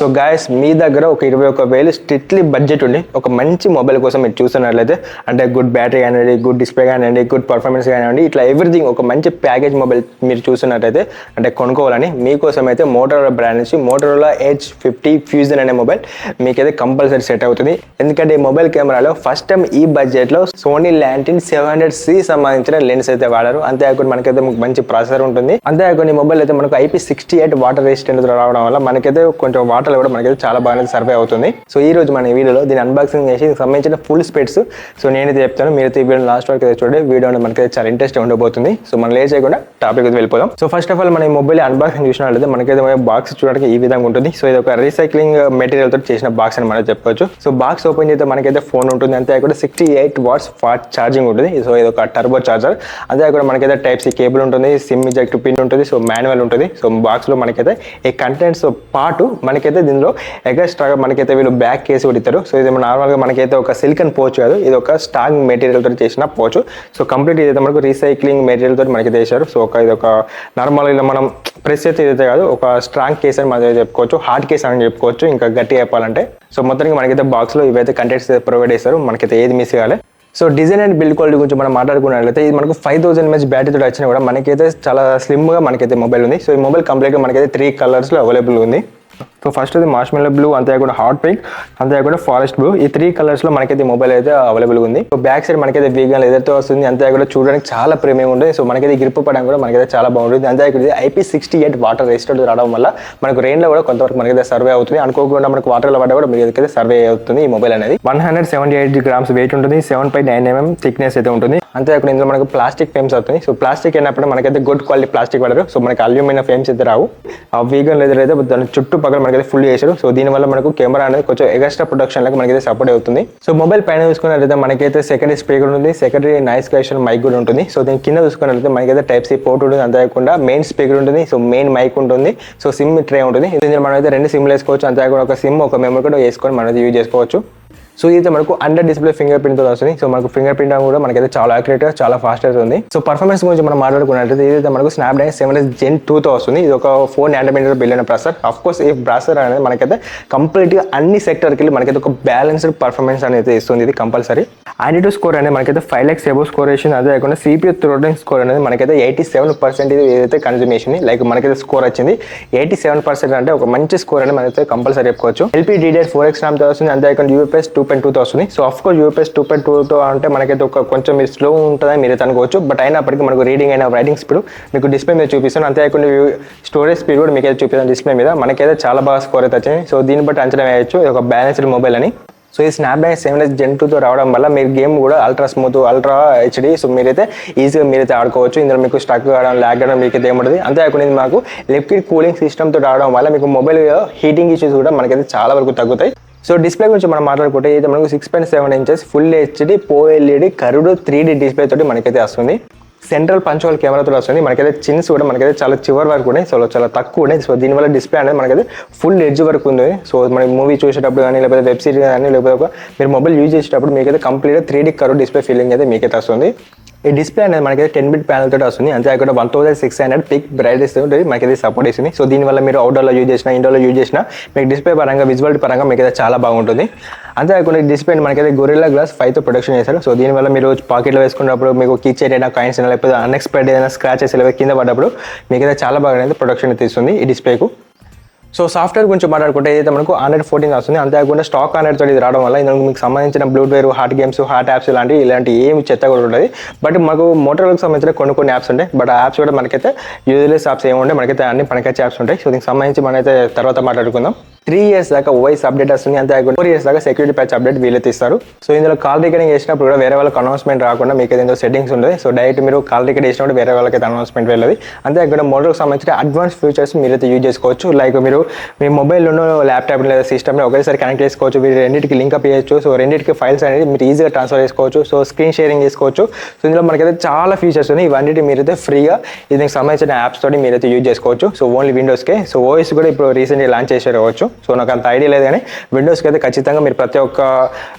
So guys మీ దగ్గర ఒక 21,000 strictly budget ఉండి ఒక మంచి మొబైల్ కోసం మీరు చూస్తున్నట్లయితే అంటే గుడ్ బ్యాటరీ కానివ్వండి, గుడ్ డిస్ప్లే కానివ్వండి, గుడ్ పర్ఫార్మెన్స్ కానివ్వండి, ఇట్లా ఎవ్రీథింగ్ ఒక మంచి ప్యాకేజ్ మొబైల్ మీరు చూస్తున్నట్లయితే అంటే కొనుక్కోవాలని మీకోసం అయితే మోటరోలా బ్రాండ్ నుంచి మోటరోలా Edge 50 ఫ్యూజన్ అనే మొబైల్ మీకైతే కంపల్సరీ సెట్ అవుతుంది. ఎందుకంటే ఈ మొబైల్ కెమెరాలో ఫస్ట్ టైం ఈ బడ్జెట్లో సోనీ లాంటిన్ 700C సంబంధించిన లెన్స్ అయితే వాడారు. అంతేకాకుండా మనకైతే మంచి ప్రాసెసర్ ఉంటుంది. అంతేకాకుండా ఈ మొబైల్ అయితే మనకు IP68 వాటర్ రెసిస్టెంట్ రావడం వల్ల మనకైతే కొంచెం వాటర్ కూడా మనకైతే చాలా బాగా సర్వే అవుతుంది. సో ఈ రోజు మన వీడియోలో దీన్ని అన్బాక్సింగ్ చేసి సంబంధించిన ఫుల్ స్పెక్స్ సో నేనైతే చెప్తాను. మీరైతే ఈ వీడియో లాస్ట్ వరకు అయితే చూడండి. వీడియో మనకైతే చాలా ఇంట్రెస్ట్ ఉండబోతుంది. సో మనం లేట్ చేయకుండా టాపిక్ అయితే వెళ్ళిపోదాం. సో ఫస్ట్ ఆఫ్ ఆల్ మన ఈ మొబైల్ అన్బాక్సింగ్ చూసినట్లయితే మనకైతే బాక్స్ చూడడానికి ఈ విధంగా ఉంటుంది. సో ఇది ఒక రీసైక్లింగ్ మెటీరియల్ తో చేసిన బాక్స్ అని మనం చెప్పొచ్చు. సో బాక్స్ ఓపెన్ చేస్తే మనకైతే ఫోన్ ఉంటుంది. అంతేకాకుండా 68 వాట్స్ ఫాస్ట్ ఛార్జింగ్ ఉంటుంది. సో ఇది ఒక టర్బో ఛార్జర్. అంతేకాకుండా మనకైతే టైప్ సి కేబుల్ ఉంటుంది, సిమ్ ఇజెక్ట్ పిన్ ఉంటుంది, సో మాన్యువల్ ఉంటుంది. సో బాక్స్ లో మనకైతే ఈ కంటెంట్స్ పాటు మనకైతే దీనిలో ఎక్స్ట్రాగా మనకైతే వీళ్ళు బ్యాక్ కేసు కూడా ఇస్తారు. సో ఇది నార్మల్గా మనకైతే ఒక సిలికన్ పోచ్ కాదు, ఇది ఒక స్ట్రాంగ్ మెటీరియల్ తోటి చేసిన పోచ్. సో కంప్లీట్ ఇదైతే మనకు రీసైక్లింగ్ మెటీరియల్ తోటి మనకి చేశారు. సో ఇది ఒక నార్మల్గా మనం ప్రెస్ అయితే ఇదైతే కాదు, ఒక స్ట్రాంగ్ కేస్ అని మనం చెప్పుకోవచ్చు, హార్డ్ కేస్ అని చెప్పుకోవచ్చు ఇంకా గట్టిగా చెప్పాలంటే. సో మొత్తానికి మనకైతే బాక్స్ లో ఇవైతే కంటెంట్స్ ప్రొవైడ్ చేస్తారు. మనకైతే ఏది మిస్ కావాలి. So design and build quality గురించి మనం మాట్లాడుకున్నట్లయితే ఇది మనకు 5000 mAh బ్యాటరీతో వచ్చినా కూడా మనకైతే చాలా స్లిమ్గా మనకైతే మొబైల్ ఉంది. సో ఈ మొబైల్ కంప్లీట్గా మనకైతే 3 కలర్స్లో అవైలబుల్ ఉంది. సో ఫస్ట్ అది మార్ష్మెల్లో బ్లూ, అంతేకాకుండా హాట్ పింక్, అంతేకాకుండా ఫారెస్ట్ బ్లూ, ఈ 3 కలర్స్లో మనకైతే మొబైల్ అయితే అవైలబుల్ ఉంది. సో బ్యాక్ సైడ్ మనకైతే వీగన్ లెదర్తో వస్తుంది. అంతేకాకుండా చూడడానికి చాలా ప్రీమియం ఉంటుంది. సో మనకైతే గ్రిప్ పడడం కూడా మనకైతే చాలా బాగుంటుంది. అంతేకాకుండా IP68 వాటర్ రెసిస్టెంట్ రావడం వల్ల మనకు రెయిన్లో కూడా కొంతవరకు మనకైతే సర్వే అవుతుంది. అనుకోకుండా మనకు వాటర్లో పడ్డా కూడా మీకైతే సర్వే అవుతుంది. ఈ మొబైల్ అనేది 178 grams వెయిట్ ఉంటుంది, 7.9 mm థిక్నెస్ అయితే ఉంటుంది. అంతేకాకుండా ఇందులో మనకు ప్లాస్టిక్ ఫ్రేమ్స్ అవుతుంది. సో ప్లాస్టిక్ అయినప్పుడు మనకైతే గుడ్ క్వాలిటీ ప్లాస్టిక్ పడరు. సో మనకి అల్యూమినియం ఫ్రేమ్స్ అయితే రావు. ఆ వీగన్ లెదర్ అయితే దాని చుట్టుపక్కల మనకైతే ఫుల్ చేశారు. సో దీనివల్ల మనకు కెమెరా అనేది కొంచెం ఎక్స్ట్రా ప్రొడక్షన్ లాగా మనకైతే సపోర్ట్ అవుతుంది. సో మొబైల్ పైన చూసుకున్నట్లయితే మనకైతే సెకండరీ స్పీకర్ ఉంటుంది, సెకండరీ నాయిస్ క్యాన్సిలేషన్ మైక్ కూడా ఉంటుంది. సో దీని కింద చూసుకున్నట్లయితే మనకైతే టైప్ సి పోర్ట్ ఉంటుంది. అంతేకాకుండా మెయిన్ స్పీకర్ ఉంటుంది, సో మెయిన్ మైక్ ఉంటుంది, సో సిమ్ ట్రే ఉంటుంది. దీనిలో మనం అయితే 2 సిమ్లు వేసుకోవచ్చు. అంతేకాకుండా ఒక సిమ్ ఒక మెమరీ కూడా వేసుకొని మనం యూజ్ చేసుకోవచ్చు. సో ఇది మనకు అండర్ డిస్ప్లే ఫింగర్ ప్రింట్ తో వస్తుంది. సో మనకు ఫింగర్ ప్రింట్ కూడా మనకైతే చాలా యాక్యురేట్ గా చాలా ఫాస్ట్ అవుతుంది. సో పర్ఫార్మెన్స్ గురించి మనం మాట్లాడుకున్నట్లయితే ఇదైతే మనకు స్నాప్డ్రాగన్ 7 Gen 2 తో వస్తుంది. ఇది ఒక 4 nm billion processor. Of course ఈ ప్రాసెసర్ అనేది మనకైతే కంప్లీట్ గా అన్ని సెక్టర్కి మనకైతే ఒక బ్యాలెన్స్డ్ పర్ఫార్మెన్స్ అనేది ఇస్తుంది. ఇది కంపల్సరీ. ఆంటిట్యూడ్ స్కోర్ అనేది మనకైతే 5 lakhs ఎబో స్కోర్ వేసింది. అదే కాకుండా CPU థ్రోట్లింగ్ స్కోర్ అనేది మనకైతే 87% ఇది ఏదైతే కన్జ్యూమేషన్ లైక్ మనకైతే స్కోర్ వచ్చింది. 87% అంటే ఒక మంచి స్కోర్ అనేది మనకైతే కంపల్సరీ చెప్పుకోవచ్చు. LPDDR4X RAM తో వస్తుంది. అంతేకాకుండా UFS 2.2 తో వస్తుంది. సో అఫ్ కోర్స్ UFS 2.2 అంటే మనకైతే ఒక కొంచెం మీరు స్లో ఉంటుందని మీరు అనుకోవచ్చు. బట్ అయినప్పటికీ మనకు రీడింగ్ అయినా రైటింగ్ స్పీడ్ మీకు డిస్ప్లే మీద చూపిస్తాను. అంతేకాకుండా స్టోరేజ్ స్పీడ్ కూడా మీకు అయితే చూపిస్తాను డిస్ప్లే మీద. మనకైతే చాలా బాగా స్కోర్ అయితే వచ్చింది. సో దీన్ని బట్టి అంచనా వేయచ్చు ఇది ఒక బ్యాలెన్స్డ్ మొబైల్ అని. సో ఈ స్నాప్డ్రాగన్ 7 Gen 2 తో రావడం వల్ల మీరు గేమ్ కూడా ultra smooth, ultra HD so మీరైతే ఈజీగా మీరైతే ఆడుకోవచ్చు. ఇందులో మీకు స్టక్ కావడం, ల్యాగ్ కావడం మీకైతే ఏముంటుంది. అంతేకాకుండా ఇది మాకు లిక్విడ్ కూలింగ్ సిస్టమ్ తో రావడం వల్ల మీకు మొబైల్ హీటింగ్ ఇష్యూస్ కూడా మనకైతే చాలా వరకు తగ్గుతాయి. సో డిస్ప్లే గురించి మనం మాట్లాడుకుంటే ఇది మనకు 6.7 inches full HD OLED curved 3D display తోటి మనకైతే వస్తుంది. సెంట్రల్ పంచ్ కెమెరాతో వస్తుంది. మనకైతే చిన్స్ కూడా మనకైతే చాలా చివరి వరకు ఉన్నాయి. సో చాలా తక్కువ ఉన్నాయి. సో దీనివల్ల డిస్ప్లే అనేది మనకైతే ఫుల్ ఎడ్జ్ వరకు ఉంది. సో మనకి మూవీ చూసేటప్పుడు కానీ లేకపోతే వెబ్ సిరీస్ కానీ లేకపోతే మీరు మొబైల్ యూజ్ చేసేటప్పుడు మీకైతే కంప్లీట్గా 3D కర్వ్ డిస్ప్లే ఫీలింగ్ అయితే మీకైతే వస్తుంది. ఈ డిస్ప్లే అనేది మనకైతే 10-bit ప్యానల్ తోటి వస్తుంది. అంతేకాకుండా 1600 పిక్ బ్రైట్నెస్ తోటి మనకైతే సపోర్ట్ ఇస్తుంది. సో దీనివల్ల మీరు అవుట్డోర్లో యూజ్ చేసినా ఇండోర్లో యూజ్ చేసినా మీకు డిస్ప్లే పరంగా విజువాలిటీ పరంగా మీకైతే చాలా బాగుంటుంది. అంతేకాకుండా ఈ డిస్ప్లే మనకైతే గొరిల్లా గ్లాస్ 5 తో ప్రొడక్షన్ చేశారు. సో దీనివల్ల మీరు పాకెట్లో వేసుకున్నప్పుడు మీకు కిక్ చేయడం కాయిన్స్ లేకపోతే అన్ఎక్స్పెక్టెడ్ ఏదైనా స్క్రాచెస్ లేకపోతే కింద పడ్డప్పుడు మీకైతే చాలా బాగా అనేది ప్రొడక్షన్ అయితే ఇస్తుంది ఈ డిస్ప్లేకు. సో సాఫ్ట్వేర్ గురించి మాట్లాడుకుంటే ఏదైతే మనకు Android 14 వస్తుంది. అంతేకాకుండా స్టాక్ Android తోటి ఇది రావడం వల్ల ఇందులో మీకు సంబంధించిన Bluetooth, hot games, hot apps ఇలాంటి ఏమి చెత్త కూడా ఉంటుంది. బట్ మాకు మోటరోలాకి సంబంధించిన కొన్ని యాప్స్ ఉంటాయి. బట్ ఆ యాప్స్ కూడా మనకైతే యూజ్లెస్ యాప్స్ ఏమి ఉంటాయి, మనకైతే అన్ని పనికొచ్చే యాప్స్ ఉంటాయి. సో దీనికి సంబంధించి మనమైతే తర్వాత మాట్లాడుకుందాం. 3 years దాకా OS అప్డేట్ వస్తుంది. అంతేకాకుండా 4 years దాకా సెక్యూరిటీ ప్యాచ్ అప్డేట్ వీళ్ళైతే ఇస్తారు. సో ఇందులో కాల్ రికార్డింగ్ చేసినప్పుడు కూడా వేరే వాళ్ళకి అనౌన్స్మెంట్ రాకుండా మీకు ఇందులో సెట్టింగ్స్ ఉంటుంది. సో డైరెక్ట్ మీరు కాల్ రికార్డ్ చేసినప్పుడు వేరే వాళ్ళకైతే అనౌన్స్మెంట్ వెళ్ళదు. అంతేకాకుండా మోటరోకి సంబంధించిన అడ్వాన్స్ ఫీచర్స్ మీరైతే యూజ్ చేసుకోవచ్చు. లైక్ మీరు మీ మొబైల్లోనూ ల్యాప్టాప్ లేదా సిస్టమ్లో ఒకేసారి కనెక్ట్ చేసుకోవచ్చు. మీరు రెండింటికి లింక్అప్ చేయొచ్చు. సో రెండింటికి ఫైల్స్ అనేది మీరు ఈజీగా ట్రాన్స్ఫర్ చేసుకోవచ్చు. సో స్క్రీన్ షేరింగ్ చేసుకోవచ్చు. సో ఇందులో మనకైతే చాలా ఫీచర్స్ ఉన్నాయి. ఇవన్నీ మీరైతే ఫ్రీగా దీనికి సంబంధించిన యాప్స్ తోటి మీరైతే యూజ్ చేసుకోవచ్చు. సో ఓన్లీ విండోస్కే. సో ఓఎస్ కూడా ఇప్పుడు రీసెంట్గా లాంచ్ చేసేవచ్చు. సో నాకు అంత ఐడియా లేదు, కానీ విండోస్కి అయితే ఖచ్చితంగా మీరు ప్రతి ఒక్క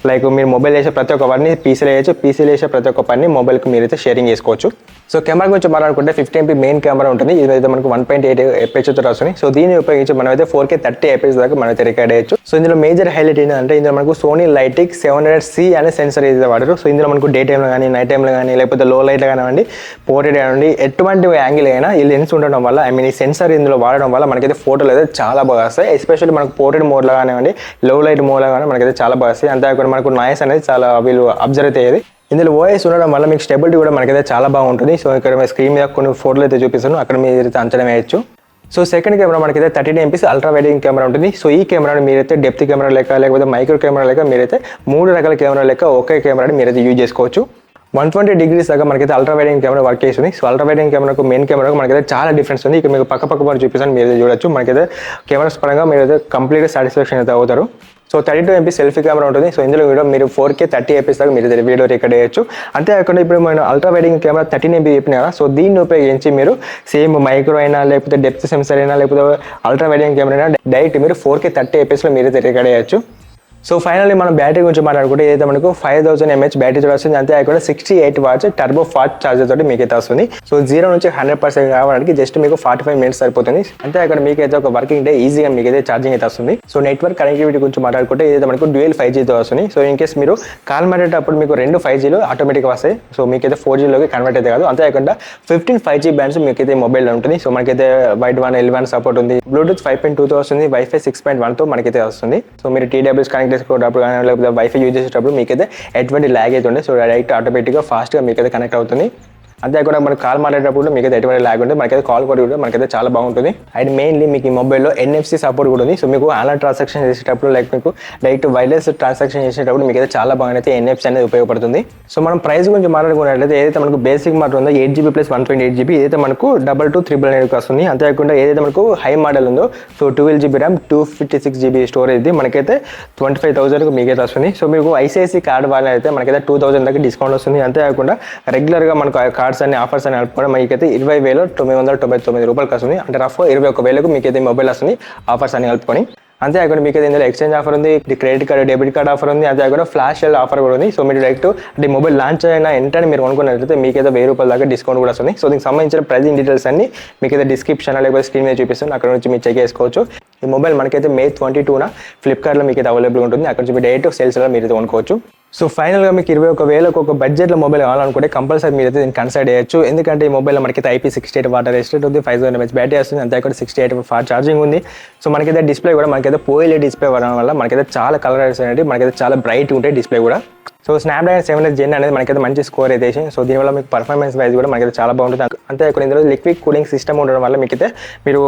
లైక్ మీరు మొబైల్ చేసే ప్రతి ఒక్క పని పీసీలో చేయొచ్చు, పీసీలో చేసే ప్రతి ఒక్క పని మొబైల్కి మీరైతే షేరింగ్ చేసుకోవచ్చు. సో కెమెరా గురించి మాట్లాడుకుంటే 50 MP మెయిన్ కెమెరా ఉంటుంది. ఇదైతే మనకు 1.8 FHతో వస్తుంది. సో దీన్ని ఉపయోగించి మనమైతే 4K 30 FPS దాకా మనమైతే రికార్డ్ చేయొచ్చు. సో ఇందులో మేజర్ హైలైట్ ఏంటంటే ఇందులో మనకు సోనీ లైటిక్ 700C అనే సెన్సర్ అయితే వాడారు. సో ఇందులో మనకు డే టైంలో కానీ నైట్ టైంలో కానీ లేకపోతే లో లైట్లో కానివ్వండి పోర్ట్రేట్ కానివ్వండి ఎటువంటి యాంగిల్ అయినా ఈ లెన్స్ ఉండడం వల్ల ఈ సెన్సర్ ఇందులో వాడడం వల్ల మనకైతే ఫోటోలు అయితే చాలా బాగా వస్తాయి. ఎస్పెషల్లీ మనకు పోర్ట్రేట్ మోడ్లో కానివ్వండి లో లైట్ మోడ్లో కానీ మనకైతే చాలా బాగా వస్తాయి. అంతేకాకుండా మనకు నాయిస్ అనేది చాలా వీళ్ళు అబ్జర్వ్ అయ్యేది. ఇందులో ఓఎస్ ఉండడం వల్ల మీకు స్టెబిలిటీ కూడా మనకైతే చాలా బాగుంటుంది. సో ఇక్కడ స్క్రీన్ మీద కొన్ని ఫోటోలు అయితే చూపిస్తాను, అక్కడ మీరు అంచనా వేయచ్చు. సో సెకండ్ కెమెరా మనకైతే 32 MP అల్ట్రా వైడ్ కెమెరా ఉంటుంది. సో ఈ కెమెరాని మీరైతే డెప్త్ కెమెరా లెక్క లేకపోతే మైక్రో కెమెరా లెక్క మీరైతే 3 రకాల కెమెరా లెక్క ఒకే కెమెరాని మీరైతే యూజ్ చేసుకోవచ్చు. 120 degrees దాకా మనకైతే అల్ట్రా వైడ్ కెమెరా వర్క్ చేస్తుంది. సో అల్ట్రా వైడ్ కెమెరాకు మెయిన్ కెమెరాకు మనకైతే చాలా డిఫరెన్స్ ఉంది. ఇక్కడ మీకు పక్క పని చూపిస్తాను, మీరు చూడొచ్చు. మనకైతే కెమెరాస్ పరంగా మీరైతే కంప్లీట్గా సాటిస్ఫాక్షన్ అయితే అవుతారు. సో 32 MP సెల్ఫీ కెమెరా ఉంటుంది. సో ఇందులో వీడియో మీరు 4K 30 FPS దాకా మీరు వీడియో రికార్డ్ చేయొచ్చు. అంతేకాకుండా ఇప్పుడు మనం అల్ట్రా వైడ్ కెమెరా 13 MP చెప్పిన కదా, సో దీన్ని ఉపయోగించి మీరు సేమ్ మైక్రో అయినా లేకపోతే డెప్త్ సెన్సర్ అయినా లేకపోతే అల్ట్రా వైడ్ కెమెరా అయినా డైరెక్ట్ మీరు 4K 30 FPSలో మీరు రికార్డ్ చేయొచ్చు. సో ఫైనల్లీ మనం బ్యాటరీ గురించి మాట్లాడుకుంటే ఏదైతే మనకు 5000 mAh బ్యాటరీ వస్తుంది. అంతేకాకుండా 68 watts టర్బో ఫాస్ట్ ఛార్జర్ తోటి మీకైతే వస్తుంది. సో 0 నుంచి 100% కావడానికి జస్ట్ మీకు 45 minutes సరిపోతుంది. అంతేకాకుండా మీకైతే ఒక వర్కింగ్ డే ఈజీగా మీకైతే ఛార్జింగ్ అయితే వస్తుంది. సో నెట్వర్క్ కనెక్టివిటీ గురించి మాట్లాడుకుంటే ఏదైతే మనకు డ్యూయల్ 5Gతో వస్తుంది. సో ఇన్ కేస్ మీరు కాల్ మాట్లాడేటప్పుడు మీకు 2 5Gలు ఆటోమేటిక్గా వస్తాయి. సో మీకైతే 4Gలోకి కన్వర్ట్ అయితే కాదు. అంతేకాకుండా 15 5G బ్యాండ్స్ మీకైతే మొబైల్లో ఉంటుంది. సో మనకైతే వైడ్ వన్ L1 సపోర్ట్ ఉంది. బ్లూటూత్ 5.2తో వస్తుంది. వైఫై 6.1తో మనకైతే వస్తుంది. సో మీరు TWS కనెక్ట్ చేసుకోవడం లేకపోతే వైఫై యూజ్ చేసేటప్పుడు మీకైతే ఎటువంటి ల్యాగ్ అయితే ఉంది. సో డైరెక్ట్ ఆటోమేటిక్గా ఫాస్ట్గా మీకైతే కనెక్ట్ అవుతుంది. అంతేకాకుండా మనకు కాల్ మాట్లాడేటప్పుడు మీకైతే ఎటువంటి ల్యాగ్ ఉంటుంది. మనకైతే కాల్ కూడా మనకైతే చాలా బాగుంటుంది. అండ్ మెయిన్లీ మీకు ఈ మొబైల్లో NFC సపోర్ట్ కూడా ఉంది. సో మీకు ఆన్లైన్ ట్రాన్సాక్షన్ చేసేటప్పుడు లైక్ మీకు డైరెక్ట్ వైర్లెస్ ట్రాన్సాక్షన్ చేసేటప్పుడు మీకైతే చాలా బాగా అయితే NFC అనేది ఉపయోగపడుతుంది. సో మనం ప్రైస్ గురించి మాట్లాడుకున్నట్లయితే ఏదైతే మనకు బేసిక్ మోడల్ ఉందో 8GB + 128GB ఏదైతే మనకు 22,999 వస్తుంది. అంతేకాకుండా ఏదైతే మనకు హై మోడల్ ఉందో so 12GB RAM 256GB storage ఇది మనకైతే 25,000 మీకైతే వస్తుంది. సో మీకు ICICI కార్డ్ వాళ్ళని అయితే మనకైతే 2,000 దాకా డిస్కౌంట్ వస్తుంది. అంతేకాకుండా రెగ్యులర్గా మనకు ఆఫర్స్ అని కలుపుకోవడం మీకైతే 20,999 రూపాయలకి వస్తుంది. అంటే రఫ్ 21,000కు మీకైతే మొబైల్ వస్తుంది ఆఫర్స్ అని కలుపుకొని. అంతేకాకుండా మీకు ఇందులో ఎక్స్చేంజ్ ఆఫర్ ఉంది, credit card debit card offer ఉంది, అంతేకాకుండా ఫ్లాష్ సేల్ ఆఫర్ కూడా ఉంది. సో మీరు డైరెక్ట్ అంటే మొబైల్ లాంచ్ అయిన వెంటనే మీరు కొనుక్కున్నట్లయితే మీకైతే 1000 రూపాయల దాకా డిస్కౌంట్ కూడా వస్తుంది. సో దీనికి సంబంధించిన ప్రైజింగ్ డీటెయిల్స్ అన్ని మీకైతే డిస్క్రిప్షన్ లేకపోతే స్క్రీన్ మీద చూపిస్తాను, అక్కడ నుంచి మీరు చెక్ చేసుకోవచ్చు. ఈ మొబైల్ మనకైతే May 22న ఫ్లిప్కార్ట్లో మీకైతే అవైలబుల్ ఉంటుంది. అక్కడ నుంచి డైరెక్ట్ సేల్స్లో మీరు కొనుక్కోవచ్చు. సో ఫైనల్గా మీకు 21,000కు ఒక బడ్జెట్లో మొబైల్ కావాలనుకుంటే కంపల్సరీ మీరైతే దీన్ని కన్సిడర్ చేయొచ్చు. ఎందుకంటే ఈ మొబైల్లో మనకైతే IP68 వాటర్ రెసిస్టెంట్ ఉంది, 5000 mAh బ్యాటరీ వస్తుంది, అంతేకాకుండా 68 ఫాస్ట్ ఛార్జింగ్ ఉంది. సో మనకైతే డిస్ప్లే కూడా మనకైతే OLED డిస్ప్లే అవ్వడం వల్ల మనకైతే చాలా కలర్స్ అనేది మనకైతే చాలా బ్రైట్ ఉంటాయి డిస్ప్లే కూడా. సో స్నాప్డ్రాగన్ 7 Gen అనేది మనకైతే మంచి స్కోర్ అయితే. సో దీనివల్ల మీకు పర్ఫార్మెన్స్ వైజ్ కూడా మనకైతే చాలా బాగుంటుంది. అంతేకాకుండా ఇందులో లిక్విడ్ కూలింగ్ సిస్టమ్ ఉండడం వల్ల మీకైతే మీరు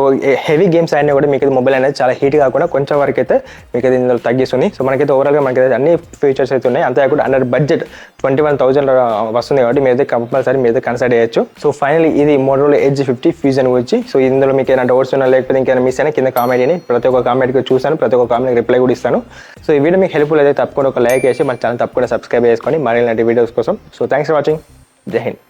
హెవీ గేమ్స్ అయినా కూడా మీకైతే మొబైల్ అనేది చాలా హీట్ కాకుండా కొంచెం వరకు అయితే మీకైతే ఇందులో తగ్గిస్తుంది. సో మనకైతే ఓవరాల్గా మనకైతే అన్ని ఫీచర్స్ అయితే ఉన్నాయి. అంతేకాకుండా అండర్ బడ్జెట్ 21,000 వస్తుంది కాబట్టి మీరైతే కంపల్సరీ మీరైతే కన్సిడర్ చేయొచ్చు. సో ఫైనల్ ఇది Motorola Edge 50 Fusion గురించి. సో ఇందులో మీకు ఏమైనా డౌట్స్ ఉన్నా లేకపోతే ఇంకేమైనా మిస్ అయినా కింద కామెంట్ చేయండి. ప్రతి ఒక్క కామెంట్కి చూసాను, ప్రతి ఒక్క కామెంట్కి రిప్లై కూడా ఇస్తాను. సో ఈ వీడియో మీకు హెల్ప్ఫుల్ అయితే తప్పకుండా ఒక లైక్ చేసి మన ఛానల్ తప్పకుండా సబ్స్క్రైబ్ చేసుకోండి మరిన్ని వీడియోస్ కోసం. So thanks for watching. జై హింద్.